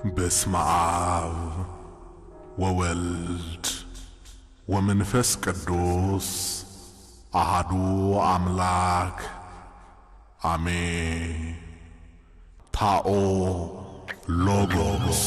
በስመ አብ ወወልድ ወመንፈስ ቅዱስ አሐዱ አምላክ አሜን። ታኦ ሎጎስ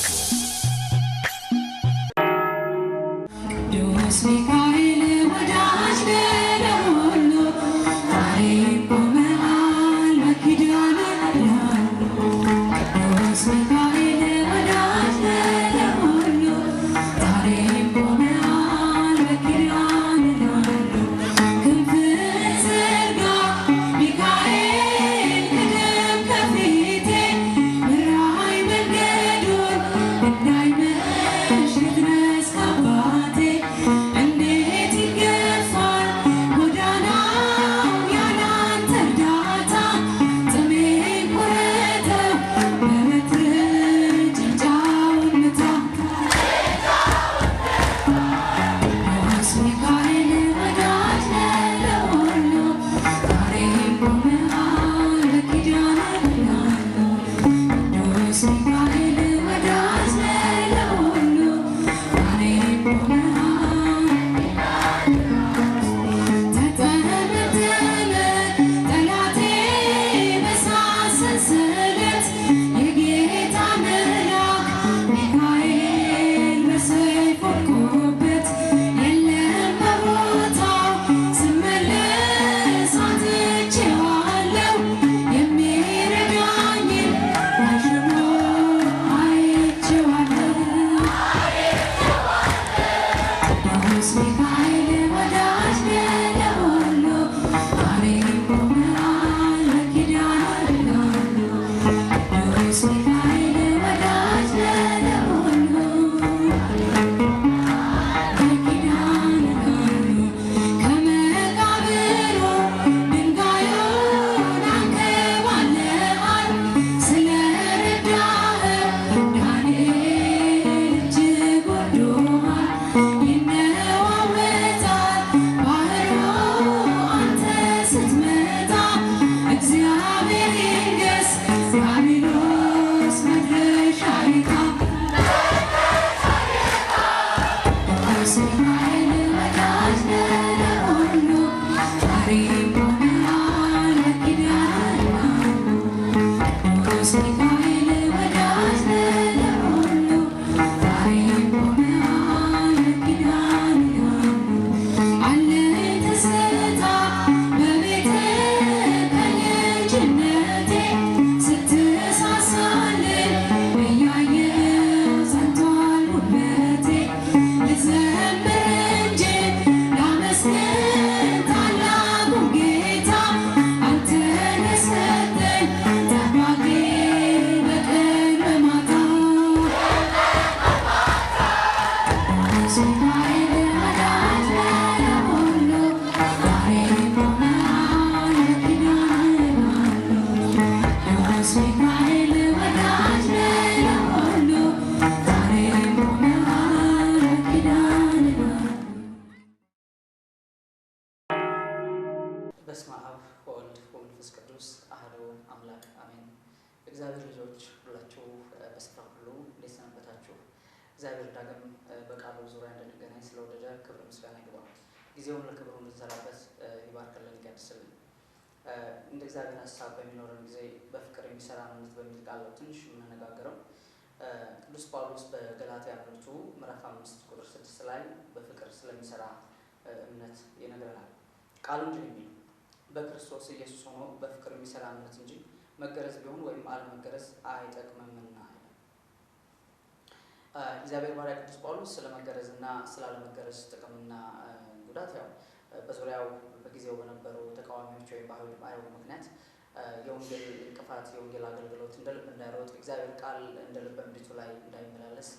በስመ አብ ወወልድ ወመንፈስ ቅዱስ አሐዱ አምላክ አሜን። እግዚአብሔር ልጆች ሁላችሁ በስፍራ ሁሉ እንዴት ሰነበታችሁ? እግዚአብሔር ዳግም በቃሉ ዙሪያ እንድንገናኝ ስለወደደ ክብር ምስጋና ይግባው። ጊዜውን ለክብሩ እንድንሰራበት ይባርክልን ይቀድስልን። እንደ እግዚአብሔር ሀሳብ በሚኖረን ጊዜ በፍቅር የሚሰራ እምነት በሚል ቃል ትንሽ የምንነጋገረው ቅዱስ ጳውሎስ በገላትያ መልእክቱ ምዕራፍ 5 ቁጥር 6 ላይ በፍቅር ስለሚሰራ እምነት ይነግረናል። ቃሉ እንዲህ የሚለው በክርስቶስ ኢየሱስ ሆኖ በፍቅር የሚሰራ እምነት እንጂ መገረዝ ቢሆን ወይም አለመገረዝ አይጠቅምምና። እግዚአብሔር ባሪያ ቅዱስ ጳውሎስ ስለ መገረዝና ስላለመገረዝ ጥቅምና ጉዳት ያው በዙሪያው በጊዜው በነበሩ ተቃዋሚዎች ወይም በአይሁድ ምክንያት የወንጌል እንቅፋት የወንጌል አገልግሎት እንደ ልብ እንዳይሮጥ እግዚአብሔር ቃል እንደ ልብ እምቢቱ ላይ እንዳይመላለስ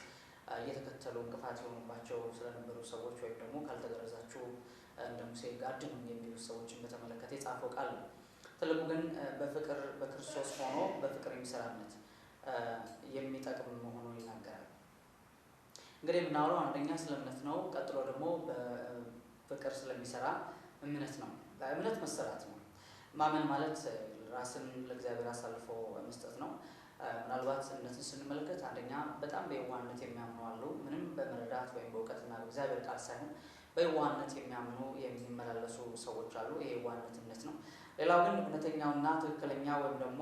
እየተከተሉ እንቅፋት የሆኑባቸው ስለነበሩ ሰዎች ወይም ደግሞ ካልተገረዛችሁ እንደ ሙሴ ጋድኑ የሚሉ ሰዎችን በተመለከተ የጻፈው ቃል ነው። ትልቁ ግን በፍቅር በክርስቶስ ሆኖ በፍቅር የሚሰራ እምነት የሚጠቅም መሆኑን ይናገራል። እንግዲህ የምናወራው አንደኛ ስለ እምነት ነው። ቀጥሎ ደግሞ በፍቅር ስለሚሰራ እምነት ነው። እምነት መሰራት ነው። ማመን ማለት ራስን ለእግዚአብሔር አሳልፎ መስጠት ነው። ምናልባት እንደ እምነትን ስንመለከት አንደኛ በጣም በየዋህነት የሚያምኑ አሉ። ምንም በመረዳት ወይም በእውቀትና በእግዚአብሔር ቃል ሳይሆን በየዋህነት የሚያምኑ የሚመላለሱ ሰዎች አሉ። ይሄ የዋህነት እምነት ነው። ሌላው ግን እውነተኛውና ትክክለኛ ወይም ደግሞ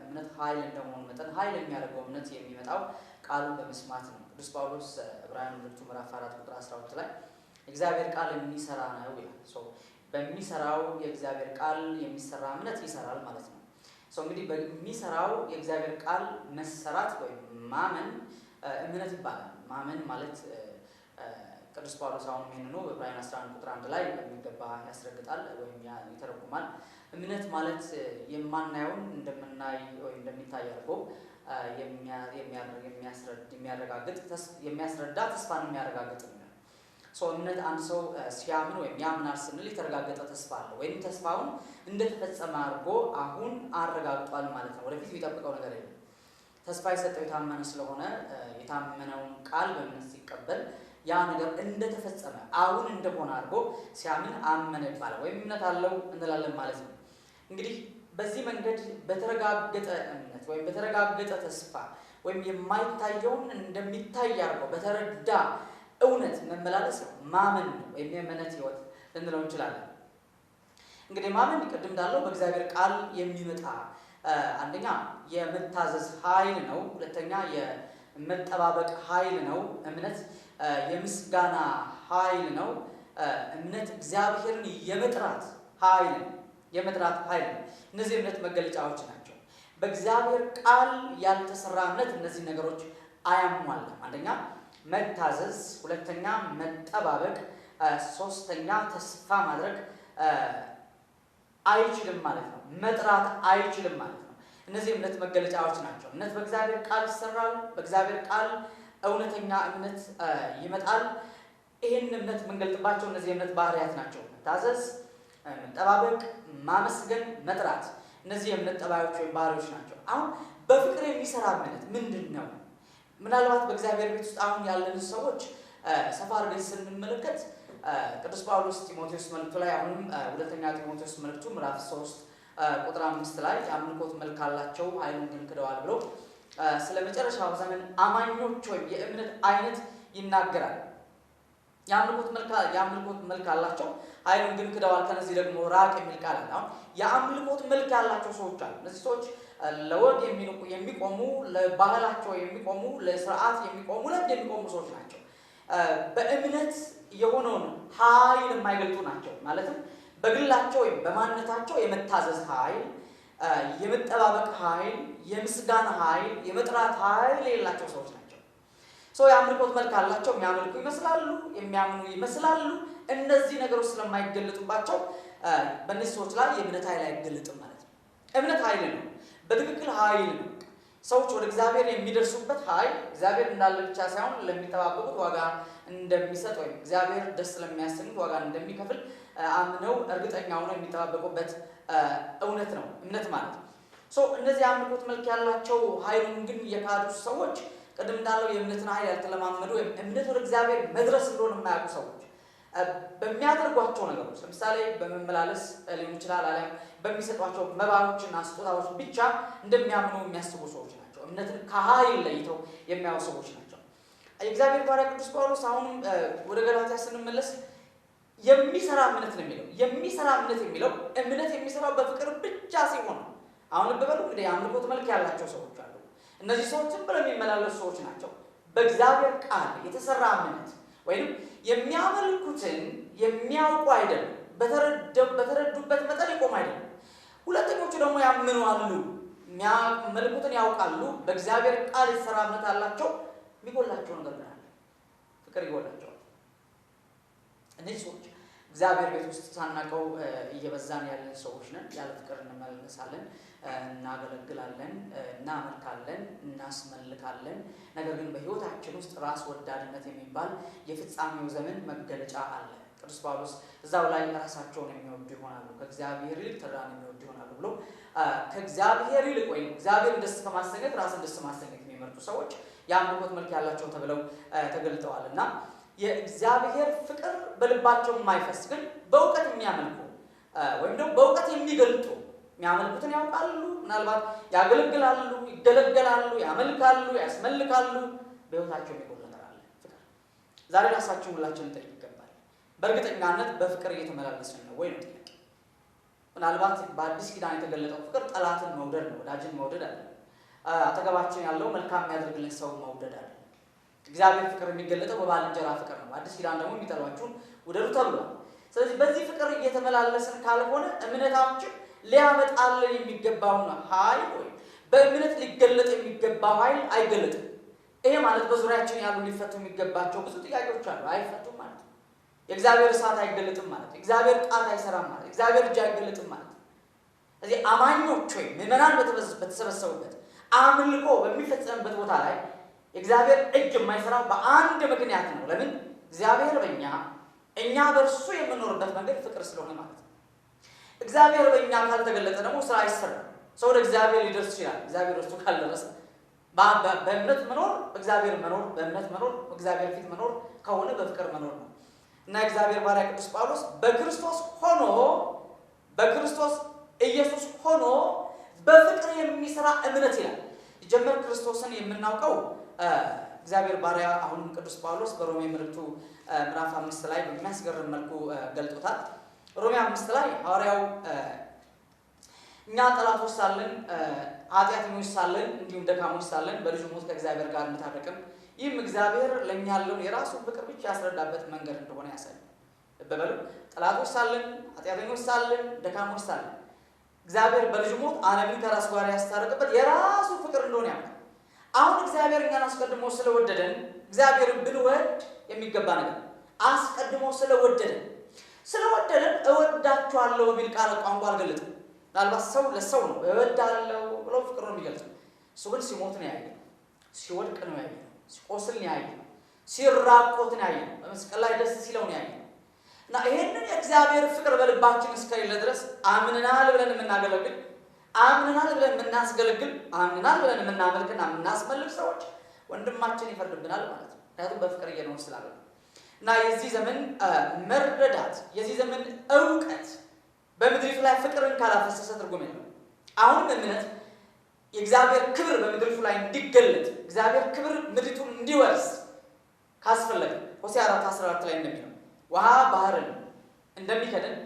እምነት ኃይል እንደመሆኑ መጠን ኃይል የሚያደርገው እምነት የሚመጣው ቃሉን በመስማት ነው። ቅዱስ ጳውሎስ ዕብራውያን መልእክቱ ምዕራፍ 4 ቁጥር 12 ላይ እግዚአብሔር ቃል የሚሰራ ነው ይላል። በሚሰራው የእግዚአብሔር ቃል የሚሰራ እምነት ይሰራል ማለት ነው። እንግዲህ በሚሰራው የእግዚአብሔር ቃል መሰራት ወይም ማመን እምነት ይባላል። ማመን ማለት ቅዱስ ጳውሎስ አሁን ይህንኑ ዕብራውያን 11 ቁጥር 1 ላይ በሚገባ ያስረግጣል ወይም ይተረጉማል። እምነት ማለት የማናየውን እንደምናይ ወይም እንደሚታይ አድርጎ የሚያስረዳ ተስፋን የሚያረጋግጥ ነው። እምነት አንድ ሰው ሲያምን ወይም ያምናል ስንል የተረጋገጠ ተስፋ አለ ወይም ተስፋውን እንደተፈጸመ አድርጎ አሁን አረጋግጧል ማለት ነው። ወደፊት የሚጠብቀው ነገር የለም። ተስፋ የሰጠው የታመነ ስለሆነ የታመነውን ቃል በእምነት ሲቀበል ያ ነገር እንደተፈጸመ አሁን እንደሆነ አድርጎ ሲያምን አመነ ይባላል ወይም እምነት አለው እንላለን ማለት ነው። እንግዲህ በዚህ መንገድ በተረጋገጠ እምነት ወይም በተረጋገጠ ተስፋ ወይም የማይታየውን እንደሚታይ አድርጎ በተረዳ እውነት መመላለስ ማመን ነው ወይም የእምነት ሕይወት ልንለው እንችላለን። እንግዲህ ማመን ቅድም እንዳለው በእግዚአብሔር ቃል የሚመጣ አንደኛ የመታዘዝ ኃይል ነው። ሁለተኛ የመጠባበቅ ኃይል ነው። እምነት የምስጋና ኃይል ነው። እምነት እግዚአብሔርን የመጥራት ኃይል ነው። እነዚህ እምነት መገለጫዎች ናቸው። በእግዚአብሔር ቃል ያልተሰራ እምነት እነዚህ ነገሮች አያሟላም። አንደኛ መታዘዝ፣ ሁለተኛ መጠባበቅ፣ ሶስተኛ ተስፋ ማድረግ አይችልም ማለት ነው። መጥራት አይችልም ማለት ነው። እነዚህ እምነት መገለጫዎች ናቸው። እምነት በእግዚአብሔር ቃል ይሰራል። በእግዚአብሔር ቃል እውነተኛ እምነት ይመጣል። ይህን እምነት የምንገልጥባቸው እነዚህ የእምነት ባህሪያት ናቸው። መታዘዝ፣ መጠባበቅ፣ ማመስገን፣ መጥራት። እነዚህ የእምነት ጠባዮች ወይም ባህሪዎች ናቸው። አሁን በፍቅር የሚሰራ እምነት ምንድን ነው? ምናልባት በእግዚአብሔር ቤት ውስጥ አሁን ያለን ሰዎች ሰፋ አድርገን ስንመለከት ቅዱስ ጳውሎስ ጢሞቴዎስ መልእክቱ ላይ አሁንም ሁለተኛ ጢሞቴዎስ መልእክቱ ምዕራፍ 3 ቁጥር 5 ላይ የአምልኮት መልክ አላቸው ኃይሉን ግን ክደዋል ብሎ ስለ መጨረሻው ዘመን አማኞች ወይም የእምነት አይነት ይናገራል። የአምልኮት መልክ አላቸው ኃይሉን ግን ክደዋል፣ ከነዚህ ደግሞ ራቅ የሚል ቃል አለ። አሁን የአምልኮት መልክ ያላቸው ሰዎች አሉ። እነዚህ ሰዎች ለወግ የሚቆሙ፣ ለባህላቸው የሚቆሙ፣ ለስርዓት የሚቆሙ፣ ለሕግ የሚቆሙ ሰዎች ናቸው። በእምነት የሆነውን ኃይል የማይገልጡ ናቸው። ማለትም በግላቸው ወይም በማንነታቸው የመታዘዝ ኃይል፣ የመጠባበቅ ኃይል፣ የምስጋና ኃይል፣ የመጥራት ኃይል የሌላቸው ሰዎች ናቸው። የአምልኮት መልክ አላቸው። የሚያመልኩ ይመስላሉ፣ የሚያምኑ ይመስላሉ። እነዚህ ነገሮች ስለማይገለጡባቸው በእነዚህ ሰዎች ላይ የእምነት ኃይል አይገለጥም ማለት ነው። እምነት ኃይል ነው፣ በትክክል ኃይል ነው። ሰዎች ወደ እግዚአብሔር የሚደርሱበት ኃይል እግዚአብሔር እንዳለ ብቻ ሳይሆን ለሚጠባበቁት ዋጋ እንደሚሰጥ ወይም እግዚአብሔር ደስ ለሚያሰኙት ዋጋ እንደሚከፍል አምነው እርግጠኛ ሆነው የሚጠባበቁበት እውነት ነው እምነት ማለት ነው። እነዚህ የአምልኮት መልክ ያላቸው ኃይሉን ግን የካዱ ሰዎች ቅድም እንዳለው የእምነትን ኃይል ያልተለማመዱ ወይም እምነት ወደ እግዚአብሔር መድረስ እንደሆነ የማያውቁ ሰዎች በሚያደርጓቸው ነገሮች ለምሳሌ በመመላለስ ሊሆን ይችላል፣ አሊያም በሚሰጧቸው መባዎችና ስጦታዎች ብቻ እንደሚያምኑ የሚያስቡ ሰዎች ናቸው። እምነትን ከኃይል ለይተው የሚያዩ ሰዎች ናቸው። የእግዚአብሔር ባሪያ ቅዱስ ጳውሎስ አሁንም ወደ ገላትያ ስንመለስ የሚሰራ እምነት ነው የሚለው። የሚሰራ እምነት የሚለው እምነት የሚሰራው በፍቅር ብቻ ሲሆን ነው። አሁን በበሉ እንግዲህ የአምልኮት መልክ ያላቸው ሰዎች አሉ። እነዚህ ሰዎች ዝም ብለው የሚመላለሱ ሰዎች ናቸው። በእግዚአብሔር ቃል የተሰራ እምነት ወይም የሚያመልኩትን የሚያውቁ አይደለም፣ በተረዱበት መጠን ይቆም አይደለም። ሁለተኞቹ ደግሞ ያምኑ አሉ፣ የሚያመልኩትን ያውቃሉ፣ በእግዚአብሔር ቃል የተሰራ እምነት አላቸው። የሚጎላቸው ነገር ግን አለ፣ ፍቅር ይጎላቸዋል። እነዚህ ሰዎች እግዚአብሔር ቤት ውስጥ ሳናውቀው እየበዛን ያለን ሰዎች ነን። ያለ ፍቅር እንመላለሳለን፣ እናገለግላለን፣ እናመልካለን፣ እናስመልካለን። ነገር ግን በሕይወታችን ውስጥ ራስ ወዳድነት የሚባል የፍጻሜው ዘመን መገለጫ አለ። ቅዱስ ጳውሎስ እዛው ላይ ራሳቸውን የሚወዱ ይሆናሉ፣ ከእግዚአብሔር ይልቅ ተድላን የሚወዱ ይሆናሉ ብሎ ከእግዚአብሔር ይልቅ ወይም እግዚአብሔርን ደስ ከማሰኘት ራስን ደስ ማሰኘት የሚመርጡ ሰዎች የአምልኮት መልክ ያላቸው ተብለው ተገልጠዋል። እና የእግዚአብሔር ፍቅር በልባቸው የማይፈስ ግን በእውቀት የሚያመልኩ ወይም ደግሞ በእውቀት የሚገልጡ የሚያመልኩትን ያውቃሉ፣ ምናልባት ያገለግላሉ፣ ይገለገላሉ፣ ያመልካሉ፣ ያስመልካሉ፣ በሕይወታቸው የሚጎል ነገር አለ። ፍቅር ዛሬ ራሳችሁን ሁላችንን እንጠይቅ ይገባል። በእርግጠኛነት በፍቅር እየተመላለስን ነው ወይ ነው ጥያቄ። ምናልባት በአዲስ ኪዳን የተገለጠው ፍቅር ጠላትን መውደድ ነው፣ ወዳጅን መውደድ አለ። አጠገባችን ያለው መልካም የሚያደርግልን ሰው መውደድ አለ። እግዚአብሔር ፍቅር የሚገለጠው በባልንጀራ ፍቅር ነው። አዲስ ኪዳን ደግሞ የሚጠሏችሁን ውደዱ ተብሏል። ስለዚህ በዚህ ፍቅር እየተመላለስን ካልሆነ እምነታችን ሊያመጣልን የሚገባውን ኃይል ወይም በእምነት ሊገለጥ የሚገባው ኃይል አይገለጥም። ይሄ ማለት በዙሪያችን ያሉ ሊፈቱ የሚገባቸው ብዙ ጥያቄዎች አሉ፣ አይፈቱም ማለት ነው። የእግዚአብሔር እሳት አይገለጥም ማለት ነው። የእግዚአብሔር ጣት አይሰራም ማለት ነው። የእግዚአብሔር እጅ አይገለጥም ማለት ነው። ስለዚህ አማኞች ወይም ምዕመናን በተሰበሰቡበት አምልኮ በሚፈጸምበት ቦታ ላይ የእግዚአብሔር እጅ የማይሰራው በአንድ ምክንያት ነው። ለምን? እግዚአብሔር በእኛ እኛ በእርሱ የምንኖርበት መንገድ ፍቅር ስለሆነ ማለት ነው። እግዚአብሔር በእኛ ካልተገለጠ ደግሞ ስራ አይሰራም። ሰው ወደ እግዚአብሔር ሊደርስ ይችላል። እግዚአብሔር እርሱ ካልደረሰ በእምነት መኖር፣ በእግዚአብሔር መኖር፣ በእምነት መኖር፣ በእግዚአብሔር ፊት መኖር ከሆነ በፍቅር መኖር ነው እና እግዚአብሔር ባሪያ ቅዱስ ጳውሎስ በክርስቶስ ኢየሱስ ሆኖ በፍቅር የሚሰራ እምነት ይላል። የጀመር ክርስቶስን የምናውቀው እግዚአብሔር ባሪያ አሁንም ቅዱስ ጳውሎስ በሮሜ መልእክቱ ምዕራፍ 5 ላይ በሚያስገርም መልኩ ገልጦታል። ሮሜ 5 ላይ ሐዋርያው እኛ ጠላቶች ሳለን፣ ኃጢአተኞች ሳለን፣ እንዲሁም ደካሞች ሳለን በልጁ ሞት ከእግዚአብሔር ጋር እንታረቅን፣ ይህም እግዚአብሔር ለእኛ ያለውን የራሱን ፍቅር ብቻ ያስረዳበት መንገድ እንደሆነ ያሳያል። በበሉ ጠላቶች ሳለን፣ ኃጢአተኞች ሳለን፣ ደካሞች ሳለን እግዚአብሔር በልጁ ሞት ዓለምን ከራሱ ጋር ያስታረቀበት የራሱ ፍቅር እንደሆነ ያምናል። አሁን እግዚአብሔር እኛን አስቀድሞ ስለወደደን እግዚአብሔርን ብንወድ የሚገባ ነገር አስቀድሞ ስለወደደን እወዳችኋለሁ የሚል ቃል ቋንቋ አልገለጥም። ምናልባት ሰው ለሰው ነው እወዳለሁ ብሎ ፍቅር ነው የሚገልጸው። እሱ ግን ሲሞት ነው ያየነው፣ ሲወድቅ ነው ያየነው፣ ሲቆስል ነው ያየነው፣ ሲራቆት ነው ያየነው፣ በመስቀል ላይ ደስ ሲለው ነው ያየነው። እና ይሄንን የእግዚአብሔር ፍቅር በልባችን እስከሌለ ድረስ አምነናል ብለን የምናገለግል፣ አምነናል ብለን የምናስገለግል፣ አምነናል ብለን የምናመልክና የምናስመልክ ሰዎች ወንድማችን ይፈርድብናል ማለት ነው። ምክንያቱም በፍቅር እየኖር ስላለ እና የዚህ ዘመን መረዳት፣ የዚህ ዘመን እውቀት በምድሪቱ ላይ ፍቅርን ካላፈሰሰ ትርጉም የለውም። አሁንም እምነት የእግዚአብሔር ክብር በምድሪቱ ላይ እንዲገለጥ፣ እግዚአብሔር ክብር ምድሪቱን እንዲወርስ ካስፈለገ ሆሴዕ 4:14 ላይ እንደሚለው ውሃ ባህርን እንደሚከድን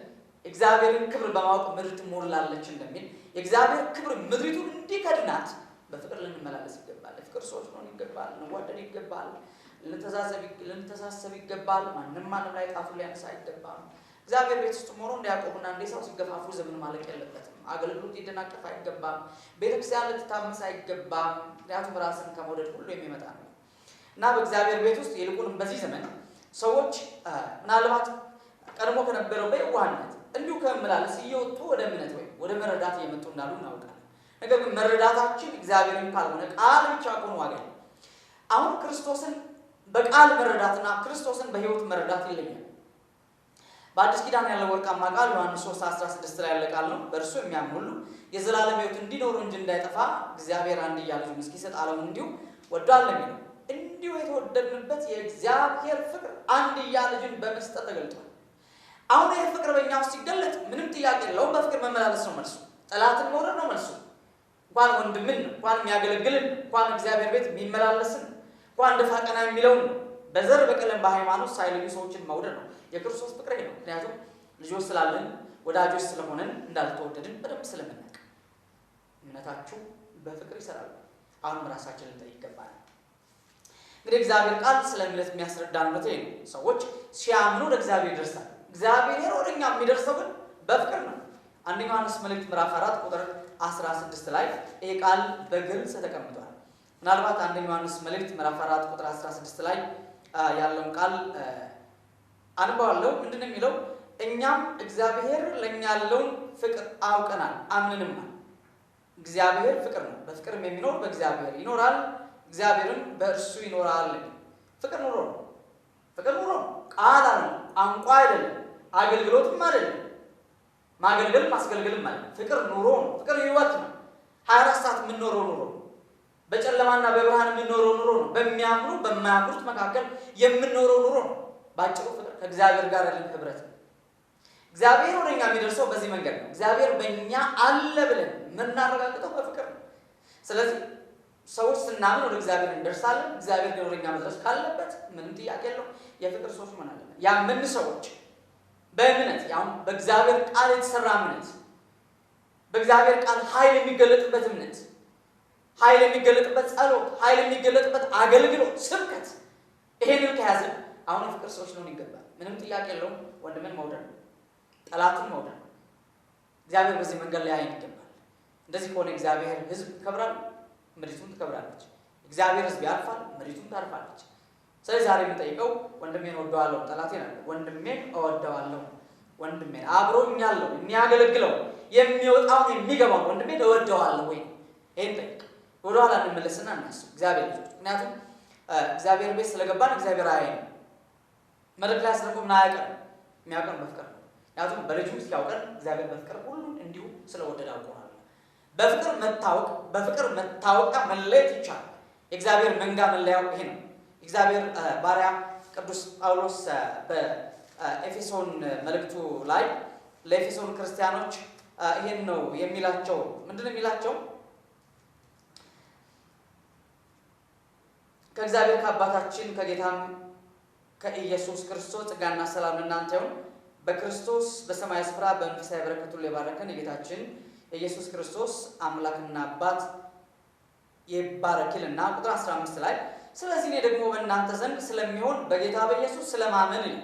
እግዚአብሔርን ክብር በማወቅ ምድር ትሞላለች እንደሚል የእግዚአብሔር ክብር ምድሪቱን እንዲከድናት በፍቅር ልንመላለስ ይገባል። የፍቅር ሰዎች ሆነን ይገባል። ልንዋደድ ይገባል። ልንተሳሰብ ይገባል። ማንም ላይ ጣቱን ሊያነሳ አይገባም። እግዚአብሔር ቤት ውስጥ ሆኖ እንደ ያዕቆብና እንደ ኤሳው ሲገፋፉ ዘመን ማለቅ የለበትም። አገልግሎት ሊደናቀፍ አይገባም። ቤተክርስቲያን ልትታመስ አይገባም። ምክንያቱም ራስን ከመውደድ ሁሉ የሚመጣ ነው እና በእግዚአብሔር ቤት ውስጥ ይልቁንም በዚህ ዘመን ሰዎች ምናልባት ቀድሞ ከነበረው በየዋህነት እንዲሁ ከመመላለስ እየወጡ ወደ እምነት ወይም ወደ መረዳት እየመጡ እንዳሉ እናውቃለን። ነገር ግን መረዳታችን እግዚአብሔርን ካልሆነ ቃል ብቻ ከሆነ ዋጋ ነው። አሁን ክርስቶስን በቃል መረዳትና ክርስቶስን በሕይወት መረዳት ይለያል። በአዲስ ኪዳን ያለው ወርቃማ ቃል ዮሐንስ 3:16 ላይ ያለ ቃል ነው። በእርሱ የሚያምን ሁሉ የዘላለም ሕይወት እንዲኖሩ እንጂ እንዳይጠፋ እግዚአብሔር አንድያ ልጁን እስኪሰጥ ዓለሙን እንዲሁ ወዷል የሚለው እንዲሁ የተወደድንበት የእግዚአብሔር ፍቅር አንድያ ልጅን በመስጠት ተገልጧል። አሁን ይህ ፍቅር በእኛ ውስጥ ሲገለጥ ምንም ጥያቄ የለውም። በፍቅር መመላለስ ነው መልሱ። ጠላትን መውደድ ነው መልሱ። እንኳን ወንድምን እንኳን የሚያገለግልን እንኳን እግዚአብሔር ቤት የሚመላለስን እንኳን ደፋ ቀና የሚለውን ነው። በዘር በቀለም በሃይማኖት ሳይለዩ ሰዎችን መውደድ ነው የክርስቶስ ፍቅር ነው። ምክንያቱም ልጆች ስላለን ወዳጆች ስለሆነን እንዳልተወደድን በደንብ ስለምናውቅ እምነታችሁ በፍቅር ይሰራል። አሁንም ራሳችንን ልንጠይቅ ይገባል። እንግዲህ እግዚአብሔር ቃል ስለ እምነት የሚያስረዳን ነው። ሰዎች ሲያምኑ ወደ እግዚአብሔር ይደርሳል። እግዚአብሔር ወደኛ የሚደርሰው ግን በፍቅር ነው። አንደኛ ዮሐንስ መልእክት ምዕራፍ 4:16 ላይ ይሄ ቃል በግልጽ ተቀምጧል። ምናልባት አንደኛ ዮሐንስ መልእክት ምዕራፍ 4:16 ላይ ያለውን ቃል አንባዋለሁ። ምንድነው የሚለው? እኛም እግዚአብሔር ለኛ ያለውን ፍቅር አውቀናል አምነንማል። እግዚአብሔር ፍቅር ነው፣ በፍቅርም የሚኖር በእግዚአብሔር ይኖራል፣ እግዚአብሔርም በእርሱ ይኖራል። ፍቅር ኑሮ ነው። ፍቅር ኑሮ ነው። ቃል ነው፣ ቋንቋ አይደለም፣ አገልግሎትም አይደለም። ማገልገል ማስገልገልም ማለት ፍቅር ኑሮ ነው። ፍቅር ህይወት ነው። 24 ሰዓት የምንኖረው ኑሮ ነው። በጨለማና በብርሃን የምንኖረው ኑሮ ነው። በሚያምኑ በማያምኑት መካከል የምንኖረው ኑሮ ነው። ባጭሩ ፍቅር ከእግዚአብሔር ጋር ያለን ህብረት ነው። እግዚአብሔር ወደኛ የሚደርሰው በዚህ መንገድ ነው። እግዚአብሔር በእኛ አለ ብለን የምናረጋግጠው በፍቅር ነው። ስለዚህ ሰዎች ስናምን ወደ እግዚአብሔር እንደርሳለን። እግዚአብሔር ግን ወደኛ መድረስ ካለበት ምንም ጥያቄ የለው የፍቅር ሰዎች መሆን አለብን። ያመን ሰዎች በእምነት ያው በእግዚአብሔር ቃል የተሰራ እምነት፣ በእግዚአብሔር ቃል ኃይል የሚገለጥበት እምነት፣ ኃይል የሚገለጥበት ጸሎት፣ ኃይል የሚገለጥበት አገልግሎት፣ ስብከት፣ ይሄንን ከያዘን አሁን የፍቅር ሰዎች ነው ይገባል። ምንም ጥያቄ የለውም። ወንድምን መውደድ፣ ጠላትን መውደድ እግዚአብሔር በዚህ መንገድ ላይ አይን ይገባል። እንደዚህ ከሆነ እግዚአብሔር ሕዝብ ይከብራል፣ ምድሪቱም ትከብራለች። እግዚአብሔር ሕዝብ ያልፋል፣ ምድሪቱም ታርፋለች። ስለዚህ ዛሬ የምጠይቀው ወንድሜን እወደዋለሁ፣ ጠላቴን አለ ወንድሜን እወደዋለሁ፣ ወንድሜን አብሮኝ ያለው የሚያገለግለው የሚወጣውን የሚገባው ወንድሜን እወደዋለሁ ወይ? ይሄን ጠይቅ። ወደኋላ እንመለስና እናስብ እግዚአብሔር ልጅ። ምክንያቱም እግዚአብሔር ቤት ስለገባን እግዚአብሔር አይን መድረክ ላይ ስለቆምን አያውቀንም። የሚያውቀን በፍቅር ነው። ምክንያቱም በልጁ ሲያውቀን እግዚአብሔር በፍቅር ሁሉን እንዲሁ ስለወደደ አውቆናል። በፍቅር መታወቅ፣ በፍቅር መታወቂያ መለየት ይቻላል። የእግዚአብሔር መንጋ መለያው ይሄ ነው። እግዚአብሔር ባሪያ ቅዱስ ጳውሎስ በኤፌሶን መልእክቱ ላይ ለኤፌሶን ክርስቲያኖች ይሄን ነው የሚላቸው። ምንድነው የሚላቸው? ከእግዚአብሔር ከአባታችን ከጌታም ከኢየሱስ ክርስቶስ ጸጋና ሰላም ለእናንተ ይሁን። በክርስቶስ በሰማይ ስፍራ በመንፈሳዊ በረከቱ የባረከን የጌታችን የኢየሱስ ክርስቶስ አምላክና አባት ይባረክልና ቁጥር 15 ላይ ስለዚህ እኔ ደግሞ በእናንተ ዘንድ ስለሚሆን በጌታ በኢየሱስ ስለማመን ነው።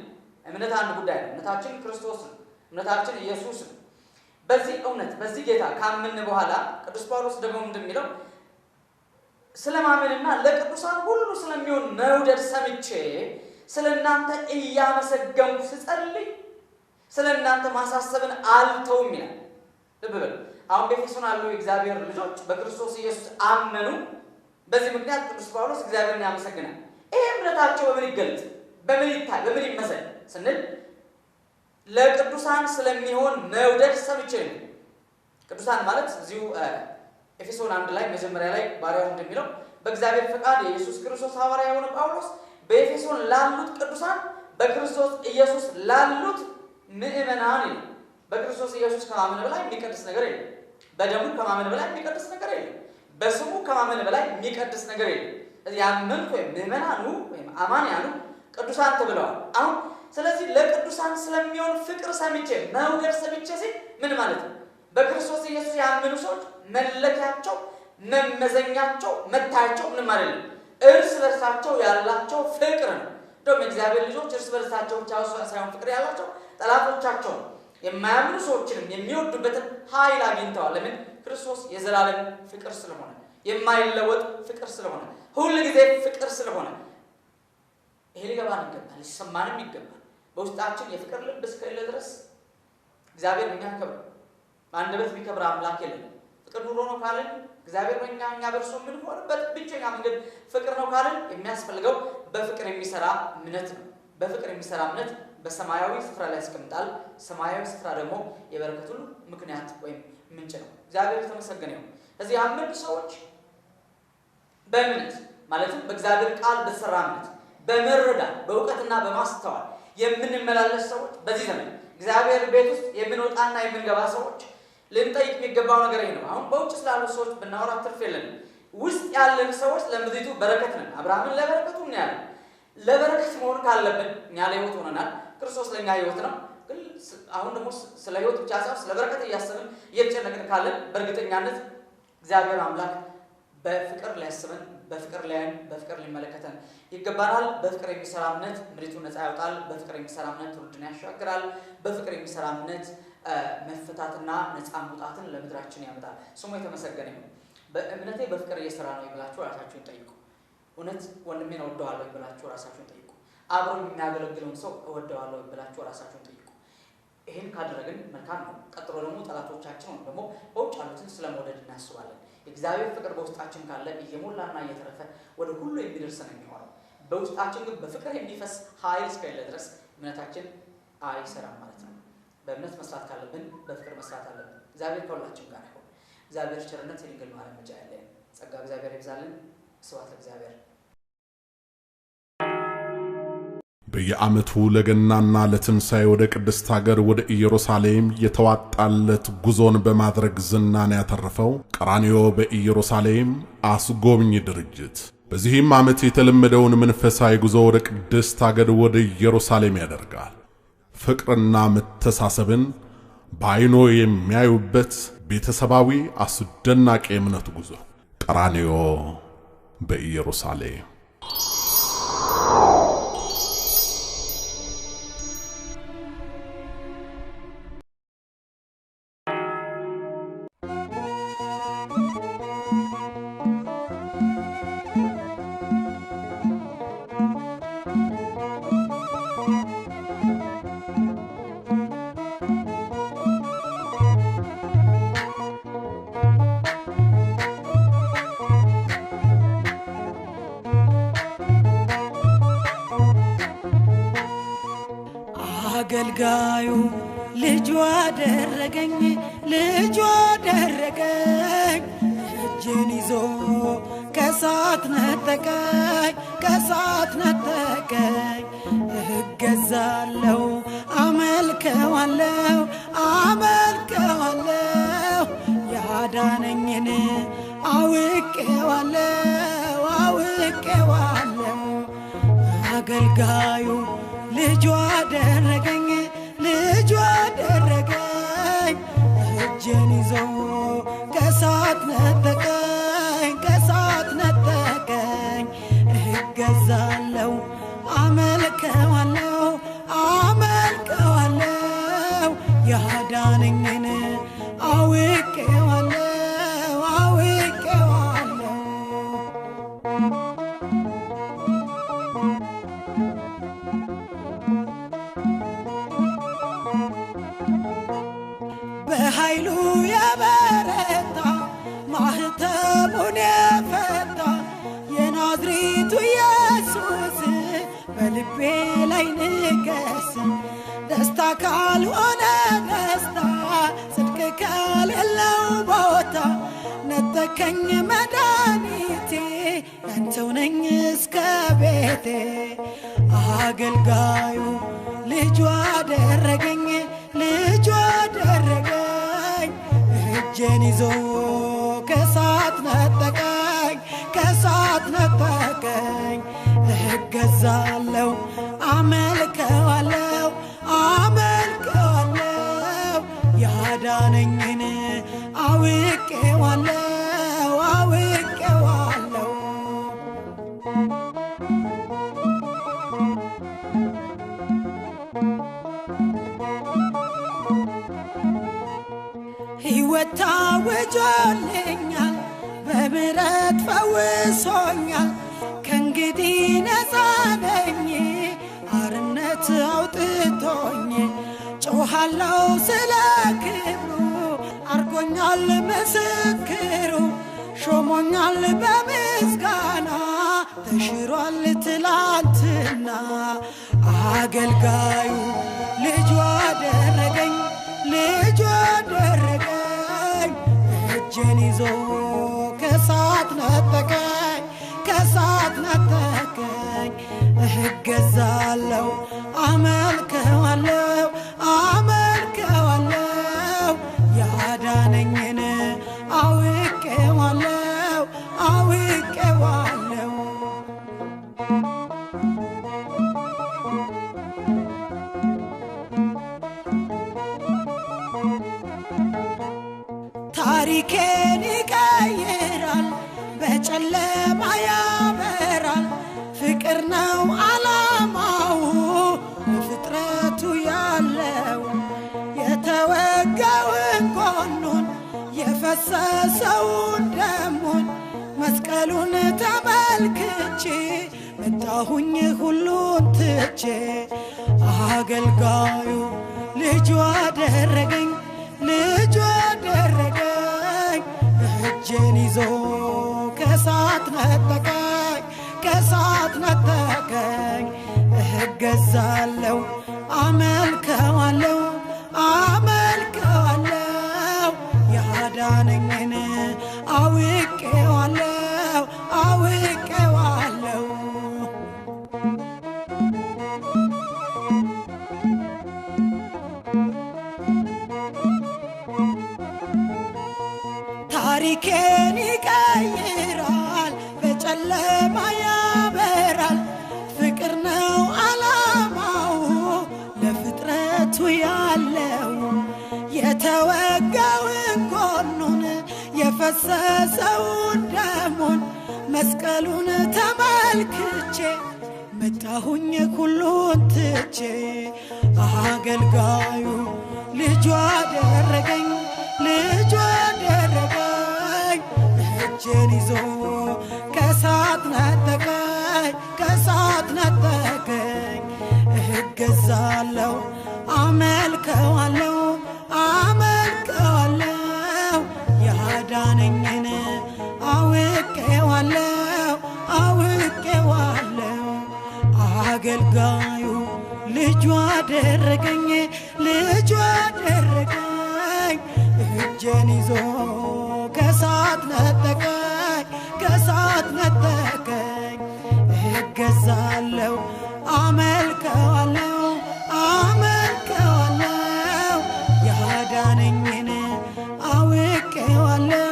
እምነት አንድ ጉዳይ ነው። እምነታችን ክርስቶስ ነው። እምነታችን ኢየሱስ ነው። በዚህ እውነት በዚህ ጌታ ካመን በኋላ ቅዱስ ጳውሎስ ደግሞ እንደሚለው ስለማመንና ለቅዱሳን ሁሉ ስለሚሆን መውደድ ሰምቼ ስለእናንተ እያመሰገንኩ ስጸልይ ስለእናንተ ማሳሰብን አልተውም ይላል። ልብ በሉ። አሁን በኤፌሶን ያሉ የእግዚአብሔር ልጆች በክርስቶስ ኢየሱስ አመኑ። በዚህ ምክንያት ቅዱስ ጳውሎስ እግዚአብሔርን ያመሰግናል። ይሄ እምነታቸው በምን ይገልጽ፣ በምን ይታይ፣ በምን ይመሰል ስንል ለቅዱሳን ስለሚሆን መውደድ ሰምቼ ነው። ቅዱሳን ማለት እዚሁ ኤፌሶን 1 ላይ መጀመሪያ ላይ ባሪያው እንደሚለው በእግዚአብሔር ፈቃድ የኢየሱስ ክርስቶስ ሐዋርያ የሆነ ጳውሎስ በኤፌሶን ላሉት ቅዱሳን በክርስቶስ ኢየሱስ ላሉት ምእመናን ይላል። በክርስቶስ ኢየሱስ ከማመን በላይ የሚቀድስ ነገር የለም። በደሙ ከማመን በላይ የሚቀድስ ነገር የለም። በስሙ ከማመን በላይ የሚቀድስ ነገር የለም። ያመኑት ወይም ምእመናኑ ወይም አማንያኑ ቅዱሳን ተብለዋል። አሁን ስለዚህ ለቅዱሳን ስለሚሆን ፍቅር ሰምቼ መውደድ ሰምቼ ሲል ምን ማለት ነው? በክርስቶስ ኢየሱስ ያመኑ ሰዎች መለኪያቸው፣ መመዘኛቸው፣ መታያቸው ምንም አይደለም። እርስ በርሳቸው ያላቸው ፍቅር ነው። እንደውም የእግዚአብሔር ልጆች እርስ በርሳቸው ብቻ ሳይሆን ፍቅር ያላቸው ጠላቶቻቸውን የማያምኑ ሰዎችንም የሚወዱበትን ኃይል አግኝተዋል። ለምን? ክርስቶስ የዘላለም ፍቅር ስለሆነ፣ የማይለወጥ ፍቅር ስለሆነ፣ ሁል ጊዜ ፍቅር ስለሆነ ይሄ ሊገባን ይገባል፣ ሊሰማንም ይገባል። በውስጣችን የፍቅር ልብ እስከሌለ ድረስ እግዚአብሔር እኛ ከብር በአንደበት የሚከብር አምላክ የለም። ፍቅር ኑሮ ነው ካለን እግዚአብሔር እኛ በእርሱ የምንሆንበት ብቸኛ መንገድ ፍቅር ነው ካለን የሚያስፈልገው በፍቅር የሚሰራ እምነት ነው። በፍቅር የሚሰራ እምነት በሰማያዊ ስፍራ ላይ ያስቀምጣል። ሰማያዊ ስፍራ ደግሞ የበረከት ሁሉ ምክንያት ወይም ምንጭ ነው። እግዚአብሔር የተመሰገነ ይሁን። እዚህ ያመኑ ሰዎች በእምነት ማለትም በእግዚአብሔር ቃል በተሰራ እምነት በመረዳት በእውቀትና በማስተዋል የምንመላለስ ሰዎች በዚህ ዘመን እግዚአብሔር ቤት ውስጥ የምንወጣና የምንገባ ሰዎች ልንጠይቅ የሚገባው ነገር ይሄ ነው። አሁን በውጭ ስላሉ ሰዎች ብናወራ ትርፍ የለንም። ውስጥ ያለን ሰዎች ለምድሪቱ በረከት ነን። አብርሃምን ለበረከቱ ምን ያለ ለበረከት መሆን ካለብን እኛ ለሕይወት ሆነናል። ክርስቶስ ለእኛ ሕይወት ነው። ግን አሁን ደግሞ ስለ ሕይወት ብቻ ሳይሆን ስለ በረከት እያሰብን እየተጨነቅን ካለን በእርግጠኛነት እግዚአብሔር አምላክ በፍቅር ሊያስበን፣ በፍቅር ሊያየን፣ በፍቅር ሊመለከተን ይገባናል። በፍቅር የሚሰራ እምነት ምድሪቱን ነፃ ያወጣል። በፍቅር የሚሰራ እምነት ትውልድን ያሻግራል። በፍቅር የሚሰራ እምነት መፈታትና ነፃ መውጣትን ለምድራችን ያመጣል። ስሙ የተመሰገነ ይሁን። በእምነቴ በፍቅር እየሰራ ነው ብላችሁ ራሳችሁን ጠይቁ። እውነት ወንድሜን እወደዋለሁ ብላችሁ ራሳችሁን ጠይቁ። አብሮ የሚያገለግለውን ሰው እወደዋለሁ ብላችሁ ራሳችሁን ጠይቁ። ይህን ካደረግን መልካም ነው። ቀጥሎ ደግሞ ጠላቶቻችን ወይም ደግሞ በውጭ ያሉትን ስለመውደድ እናስባለን። የእግዚአብሔር ፍቅር በውስጣችን ካለ እየሞላና እየተረፈ ወደ ሁሉ የሚደርስ ነው የሚሆነው። በውስጣችን ግን በፍቅር የሚፈስ ኃይል እስከሌለ ድረስ እምነታችን አይሰራም ማለት ነው። በእምነት መስራት ካለብን በፍቅር መስራት አለብን። እግዚአብሔር ከሁላችን ጋር ይሁን። እግዚአብሔር ቸርነት የድንግል ማርያም ምልጃ ያለን ጸጋ እግዚአብሔር ይብዛልን። ስብሐት ለእግዚአብሔር። በየዓመቱ ለገናና ለትንሣኤ ወደ ቅድስት ሀገር ወደ ኢየሩሳሌም የተዋጣለት ጉዞን በማድረግ ዝናን ያተረፈው ቀራንዮ በኢየሩሳሌም አስጎብኝ ድርጅት በዚህም ዓመት የተለመደውን መንፈሳዊ ጉዞ ወደ ቅድስት ሀገር ወደ ኢየሩሳሌም ያደርጋል። ፍቅርና መተሳሰብን በዓይኖ የሚያዩበት ቤተሰባዊ አስደናቂ እምነት ጉዞ ቀራንዮ በኢየሩሳሌም። አገልጋዩ ልጅ አደረገኝ እጄን ይዞ ከሳት ነጠቀኝ እገዛለሁ አመልከዋለሁ ያዳነኝን አውቄዋለሁ አገልጋዩ ልጅ አደረገኝ እጄን ይዞ ከሳት ነጠቀኝ እገዛለሁ አመልከዋለሁ ያዳነኝን አውቄዋለሁ በኃይሉ የበረታ ማህተሙን የፈታ የናዝሬቱ ኢየሱስ በልቤ ላይ ንገስ ደስታ ካልሆነ ደስታ ጽድቅ ከሌለው ቦታ ነጠቀኝ መድኃኒቴ ያንተው ነኝ እስከ ቤቴ አገልጋዩ ልጅ አደረገኝ እጄን ይዞ ከሳት ነጠቀኝ እገዛለሁ አመልከዋለሁ ያዳነኝን አውቄዋለሁ ሕይወት ታውጆልኛል በምሕረት ፈውሶኛል ከእንግዲህ ነፃ ነኝ አርነት አውጥቶኝ ጮኻለሁ ስለ ክብሩ አርጎኛል ምስክሩ ሾሞኛል በምስጋና ተሽሯል ትላንትና አገልጋዩ ልጅ አደረገኝ እጄን ይዞ ከሳት ነጠቀኝ እገዛለሁ አመልከዋለሁ ያዳነኝን አውቄዋለሁ ታሪኬን ይቀይራል በጨለማ ያበራል ፍቅር ነው ዓላማው በፍጥረቱ ያለው የተወጋውን ጎኑን የፈሰሰውን ደሙን መስቀሉን ተመልክቼ መጣሁኝ ሁሉን ትቼ አገልጋዩ ልጅ አደረገኝ እጄን ይዞ ከሳት ነጠቀኝ እገዛለሁ አመልከዋለሁ ያዳነኝን አውቄዋለሁ የፈሰሰውን ደሙን መስቀሉን ተመልክቼ መጣሁኝ ሁሉን ትቼ አገልጋዩ ልጁ አደረገኝ እጄን ይዞ ከሳት ነጠቀኝ እገዛለሁ አመልከዋለሁ ያዳነኝን አውቄዋለሁ አገልጋዩ ልጁ አደረገኝ እጄን ይዞ ከሳት ነጠቀኝ እገዛለሁ አመልከዋለሁ ያዳነኝን አውቄዋለሁ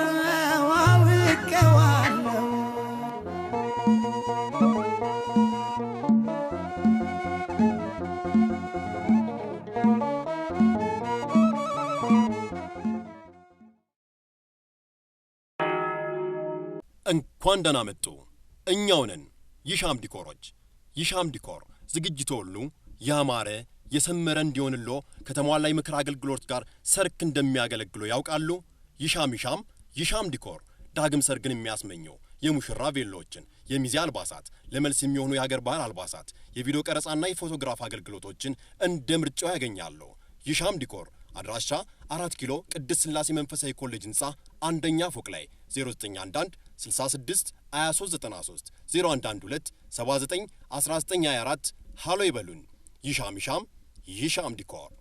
እንኳን ደህና መጡ እኛው ነን ይሻም ዲኮሮች ይሻም ዲኮር ዝግጅቱ ሁሉ ያማረ የሰመረ እንዲሆንሎ ከተሟላ የምክር አገልግሎት ጋር ሰርክ እንደሚያገለግሉ ያውቃሉ ይሻም ዲኮር ዳግም ሰርግን የሚያስመኘው የሙሽራ ቬሎችን የሚዜ አልባሳት ለመልስ የሚሆኑ የሀገር ባህል አልባሳት የቪዲዮ ቀረጻና የፎቶግራፍ አገልግሎቶችን እንደ ምርጫው ያገኛሉ ይሻም ዲኮር አድራሻ 4 ኪሎ ቅድስት ሥላሴ መንፈሳዊ ኮሌጅ ህንጻ አንደኛ ፎቅ ላይ 0911 66 2393 0112 79 1924 ሃሎ ይበሉን ይሻም ዲኮር